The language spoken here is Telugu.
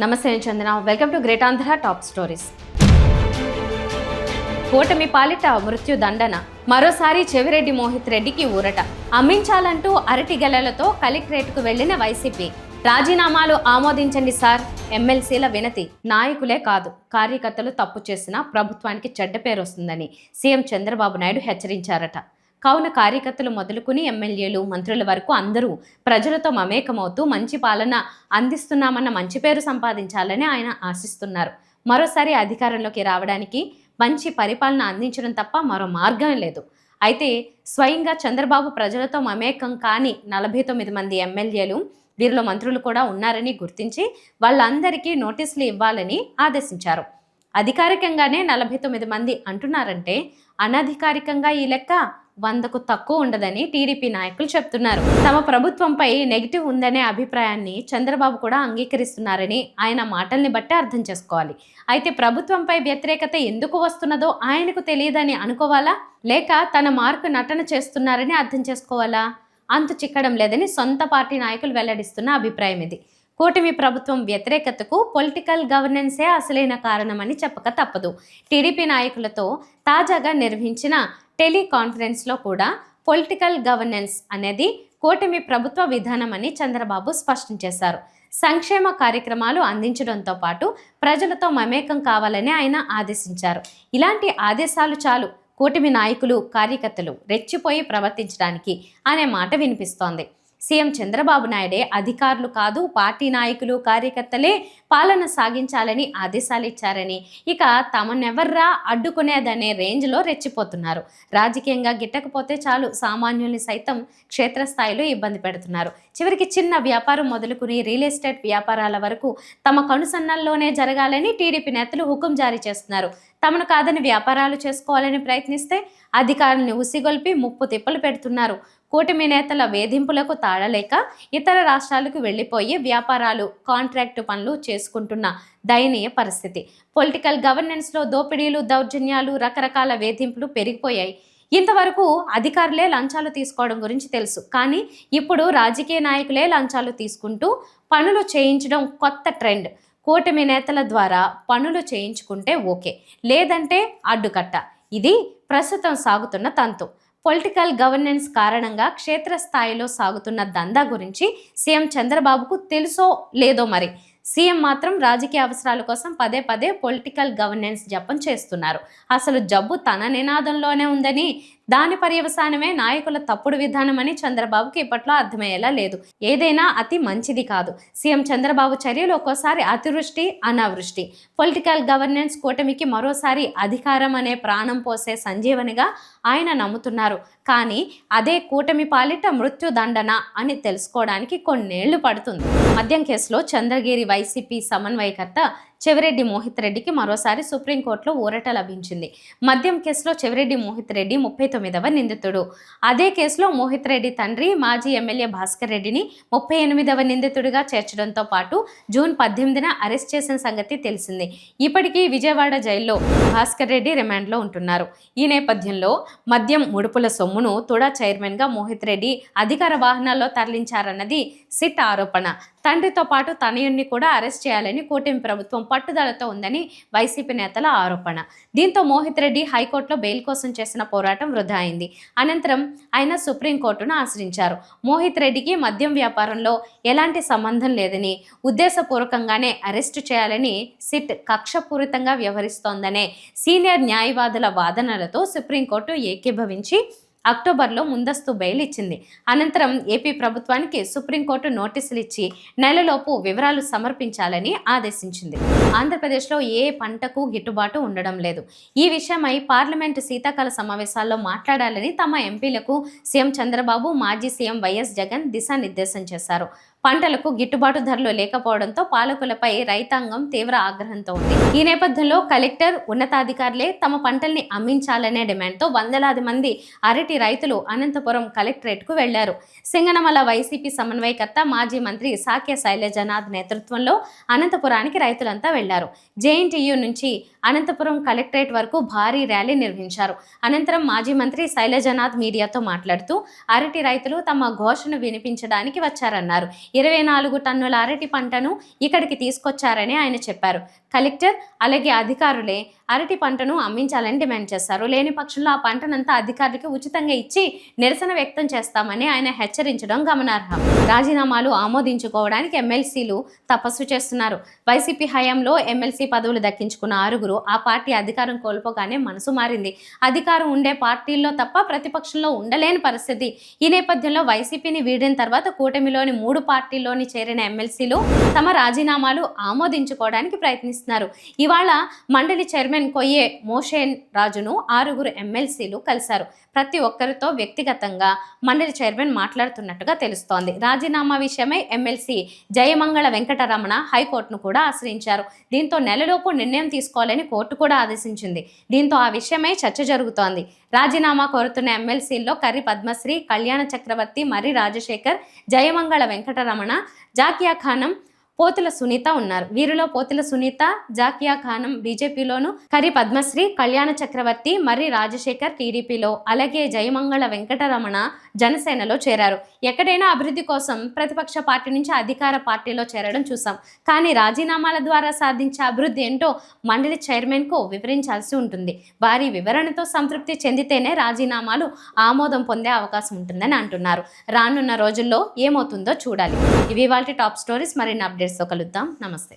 నమస్తే నేను Chandana. Welcome to great Andhra top stories. కూటమి పాలిట మృత్యు దండన, మరోసారి చెవిరెడ్డి మోహిత్ రెడ్డికి ఊరట. అమ్మించాలంటూ అరటి గెలలతో కలెక్టరేట్కు వెళ్లిన వైసీపీ. రాజీనామాలు ఆమోదించండి సార్, ఎమ్మెల్సీల వినతి. నాయకులే కాదు, కార్యకర్తలు తప్పు చేసినా ప్రభుత్వానికి చెడ్డ పేరు వస్తుందని సీఎం చంద్రబాబు నాయుడు హెచ్చరించారట. కావున కార్యకర్తలు మొదలుకుని ఎమ్మెల్యేలు, మంత్రుల వరకు అందరూ ప్రజలతో మమేకమవుతూ మంచి పాలన అందిస్తున్నామన్న మంచి పేరు సంపాదించాలని ఆయన ఆశిస్తున్నారు. మరోసారి అధికారంలోకి రావడానికి మంచి పరిపాలన అందించడం తప్ప మరో మార్గం లేదు. అయితే స్వయంగా చంద్రబాబు ప్రజలతో మమేకం కాని 49 మంది ఎమ్మెల్యేలు, వీరిలో మంత్రులు కూడా ఉన్నారని గుర్తించి వాళ్ళందరికీ నోటీసులు ఇవ్వాలని ఆదేశించారు. అధికారికంగానే 49 మంది అంటున్నారంటే అనధికారికంగా ఈ లెక్క 100కు తక్కువ ఉండదని టీడీపీ నాయకులు చెప్తున్నారు. తమ ప్రభుత్వంపై నెగిటివ్ ఉందనే అభిప్రాయాన్ని చంద్రబాబు కూడా అంగీకరిస్తున్నారని ఆయన మాటల్ని బట్టి అర్థం చేసుకోవాలి. అయితే ప్రభుత్వంపై వ్యతిరేకత ఎందుకు వస్తున్నదో ఆయనకు తెలియదని అనుకోవాలా, లేక తన మార్కు నటన చేస్తున్నారని అర్థం చేసుకోవాలా? అంతు చిక్కడం లేదని సొంత పార్టీ నాయకులు వెల్లడిస్తున్న అభిప్రాయం ఇది. కూటమి ప్రభుత్వం వ్యతిరేకతకు పొలిటికల్ గవర్నెన్సే అసలైన కారణమని చెప్పక తప్పదు. టీడీపీ నాయకులతో తాజాగా నిర్వహించిన టెలికాన్ఫరెన్స్లో కూడా పొలిటికల్ గవర్నెన్స్ అనేది కూటమి ప్రభుత్వ విధానమని చంద్రబాబు స్పష్టం చేశారు. సంక్షేమ కార్యక్రమాలు అందించడంతో పాటు ప్రజలతో మమేకం కావాలని ఆయన ఆదేశించారు. ఇలాంటి ఆదేశాలు చాలు కూటమి నాయకులు, కార్యకర్తలు రెచ్చిపోయి ప్రవర్తించడానికి అనే మాట వినిపిస్తోంది. సీఎం చంద్రబాబు నాయుడే అధికారులు కాదు, పార్టీ నాయకులు, కార్యకర్తలే పాలన సాగించాలని ఆదేశాలు ఇచ్చారని, ఇక తమనెవర్రా అడ్డుకునేదనే రేంజ్లో రెచ్చిపోతున్నారు. రాజకీయంగా గిట్టకపోతే చాలు సామాన్యుల్ని సైతం క్షేత్రస్థాయిలో ఇబ్బంది పెడుతున్నారు. చివరికి చిన్న వ్యాపారం మొదలుకుని రియల్ ఎస్టేట్ వ్యాపారాల వరకు తమ కనుసన్నల్లోనే జరగాలని టీడీపీ నేతలు హుకుం జారీ చేస్తున్నారు. తమను కాదని వ్యాపారాలు చేసుకోవాలని ప్రయత్నిస్తే అధికారుల్ని ఉసిగొల్పి ముప్పు తిప్పలు పెడుతున్నారు. కూటమి నేతల వేధింపులకు తాళలేక ఇతర రాష్ట్రాలకు వెళ్లిపోయి వ్యాపారాలు, కాంట్రాక్టు పనులు చేసుకుంటున్న దయనీయ పరిస్థితి. పొలిటికల్ గవర్నెన్స్లో దోపిడీలు, దౌర్జన్యాలు, రకరకాల వేధింపులు పెరిగిపోయాయి. ఇంతవరకు అధికారులే లంచాలు తీసుకోవడం గురించి తెలుసు, కానీ ఇప్పుడు రాజకీయ నాయకులే లంచాలు తీసుకుంటూ పనులు చేయించడం కొత్త ట్రెండ్. కూటమి నేతల ద్వారా పనులు చేయించుకుంటే ఓకే, లేదంటే అడ్డుకట్ట. ఇది ప్రస్తుతం సాగుతున్న తంతు. పొలిటికల్ గవర్నెన్స్ కారణంగా క్షేత్రస్థాయిలో సాగుతున్న దందా గురించి సీఎం చంద్రబాబుకు తెలుసో లేదో మరి. సీఎం మాత్రం రాజకీయ అవసరాల కోసం పదే పదే పొలిటికల్ గవర్నెన్స్ జపం చేస్తున్నారు. అసలు జబ్బు తన నినాదంలోనే ఉందని, దాని పర్యవసానమే నాయకుల తప్పుడు విధానమని చంద్రబాబుకి ఇప్పట్లో అర్థమయ్యేలా లేదు. ఏదైనా అతి మంచిది కాదు. సీఎం చంద్రబాబు చర్యలు ఒక్కోసారి అతివృష్టి, అనావృష్టి. పొలిటికల్ గవర్నెన్స్ కూటమికి మరోసారి అధికారం అనే ప్రాణం పోసే సంజీవనిగా ఆయన నమ్ముతున్నారు. కానీ అదే కూటమి పాలిట మృత్యు దండన అని తెలుసుకోవడానికి కొన్నేళ్లు పడుతుంది. మద్యం కేసులో చంద్రగిరి వైసీపీ సమన్వయకర్త చెవిరెడ్డి మోహిత్ రెడ్డికి మరోసారి సుప్రీంకోర్టులో ఊరట లభించింది. మద్యం కేసులో చెవిరెడ్డి మోహిత్ రెడ్డి 39వ నిందితుడు. అదే కేసులో మోహిత్ రెడ్డి తండ్రి, మాజీ ఎమ్మెల్యే భాస్కర్ రెడ్డిని 38వ నిందితుడిగా చేర్చడంతో పాటు జూన్ 18న అరెస్ట్ చేసిన సంగతి తెలిసింది. ఇప్పటికీ విజయవాడ జైల్లో భాస్కర్ రెడ్డి రిమాండ్లో ఉంటున్నారు. ఈ నేపథ్యంలో మద్యం ముడుపుల సొమ్మును తుడా చైర్మన్గా మోహిత్ రెడ్డి అధికార వాహనాల్లో తరలించారన్నది సిట్ ఆరోపణ. తండ్రితో పాటు తనయుణ్ణి కూడా అరెస్ట్ చేయాలని కూటమి ప్రభుత్వం పట్టుదలతో ఉందని వైసీపీ నేతల ఆరోపణ. దీంతో మోహిత్ రెడ్డి హైకోర్టులో బెయిల్ కోసం చేసిన పోరాటం వృధా అయింది. అనంతరం ఆయన సుప్రీంకోర్టును ఆశ్రయించారు. మోహిత్ రెడ్డికి మద్యం వ్యాపారంలో ఎలాంటి సంబంధం లేదని, ఉద్దేశపూర్వకంగానే అరెస్టు చేయాలని సిట్ కక్షపూరితంగా వ్యవహరిస్తోందనే సీనియర్ న్యాయవాదుల వాదనలతో సుప్రీంకోర్టు ఏకీభవించి అక్టోబర్లో ముందస్తు బెయిల్ ఇచ్చింది. అనంతరం ఏపీ ప్రభుత్వానికి సుప్రీంకోర్టు నోటీసులు ఇచ్చి నెలలోపు వివరాలు సమర్పించాలని ఆదేశించింది. ఆంధ్రప్రదేశ్లో ఏ పంటకు గిట్టుబాటు ఉండడం లేదు. ఈ విషయమై పార్లమెంటు శీతాకాల సమావేశాల్లో మాట్లాడాలని తమ ఎంపీలకు సీఎం చంద్రబాబు, మాజీ సీఎం వైఎస్ జగన్ దిశానిర్దేశం చేశారు. పంటలకు గిట్టుబాటు ధరలు లేకపోవడంతో పాలకులపై రైతాంగం తీవ్ర ఆగ్రహంతో ఉంది. ఈ నేపథ్యంలో కలెక్టర్, ఉన్నతాధికారులే తమ పంటల్ని అమ్మించాలనే డిమాండ్తో వందలాది మంది అరటి రైతులు అనంతపురం కలెక్టరేట్కు వెళ్లారు. సింగనమల వైసీపీ సమన్వయకర్త, మాజీ మంత్రి సాకే శైలజనాథ్ నేతృత్వంలో అనంతపురానికి రైతులంతా వెళ్లారు. జేఎన్టీయూ నుంచి అనంతపురం కలెక్టరేట్ వరకు భారీ ర్యాలీ నిర్వహించారు. అనంతరం మాజీ మంత్రి శైలజనాథ్ మీడియాతో మాట్లాడుతూ అరటి రైతులు తమ ఘోషను వినిపించడానికి వచ్చారన్నారు. 24 టన్నుల అరటి పంటను ఇక్కడికి తీసుకొచ్చారని ఆయన చెప్పారు. కలెక్టర్ అలాగే అధికారులే అరటి పంటను అమ్మించాలని డిమాండ్ చేశారు. లేని పక్షంలో ఆ పంటనంతా అధికారులకు ఉచితంగా ఇచ్చి నిరసన వ్యక్తం చేస్తామని ఆయన హెచ్చరించడం గమనార్హం. రాజీనామాలు ఆమోదించుకోవడానికి ఎమ్మెల్సీలు తపస్సు చేస్తున్నారు. వైసీపీ హయాంలో ఎమ్మెల్సీ పదవులు దక్కించుకున్న 6 ఆ పార్టీ అధికారం కోల్పోగానే మనసు మారింది. అధికారం ఉండే పార్టీల్లో తప్ప ప్రతిపక్షంలో ఉండలేని పరిస్థితి. ఈ నేపథ్యంలో వైసీపీని వీడిన తర్వాత కూటమిలోని 3 పార్టీల్లోని చేరిన ఎమ్మెల్సీలు తమ రాజీనామాలు ఆమోదించుకోవడానికి ప్రయత్నిస్తున్నారు. ఇవాళ మండలి చైర్మన్ కొయ్యే మోషేన్ రాజును 6 ఎమ్మెల్సీలు కలిశారు. ప్రతి ఒక్కరితో వ్యక్తిగతంగా మండలి చైర్మన్ మాట్లాడుతున్నట్టుగా తెలుస్తోంది. రాజీనామా విషయమై ఎమ్మెల్సీ జయమంగళ వెంకటరమణ హైకోర్టును కూడా ఆశ్రయించారు. దీంతో నెలలోపు నిర్ణయం తీసుకోవాలని కోర్టు కూడా ఆదేశించింది. దీంతో ఆ విషయమై చర్చ జరుగుతోంది. రాజీనామా కోరుతున్న ఎమ్మెల్సీల్లో కర్రి పద్మశ్రీ, కళ్యాణ చక్రవర్తి, మర్రి రాజశేఖర్, జయమంగళ వెంకటరమణ, జాకియా ఖానం, పోతుల సునీత ఉన్నారు. వీరిలో పోతుల సునీత, జాకియా ఖానం బీజేపీలోను, కర్రి పద్మశ్రీ, కళ్యాణ చక్రవర్తి, మర్రి రాజశేఖర్ టీడీపీలో, అలాగే జయమంగళ వెంకటరమణ జనసేనలో చేరారు. ఎక్కడైనా అభివృద్ధి కోసం ప్రతిపక్ష పార్టీ నుంచి అధికార పార్టీలో చేరడం చూసాం. కానీ రాజీనామాల ద్వారా సాధించే అభివృద్ధి ఏంటో మండలి చైర్మన్కు వివరించాల్సి ఉంటుంది. వారి వివరణతో సంతృప్తి చెందితేనే రాజీనామాలు ఆమోదం పొందే అవకాశం ఉంటుందని అంటున్నారు. రానున్న రోజుల్లో ఏమవుతుందో చూడాలి. ఇవి వాటి టాప్ స్టోరీస్. మరిన్ని అప్డేట్స్తో కలుద్దాం. నమస్తే.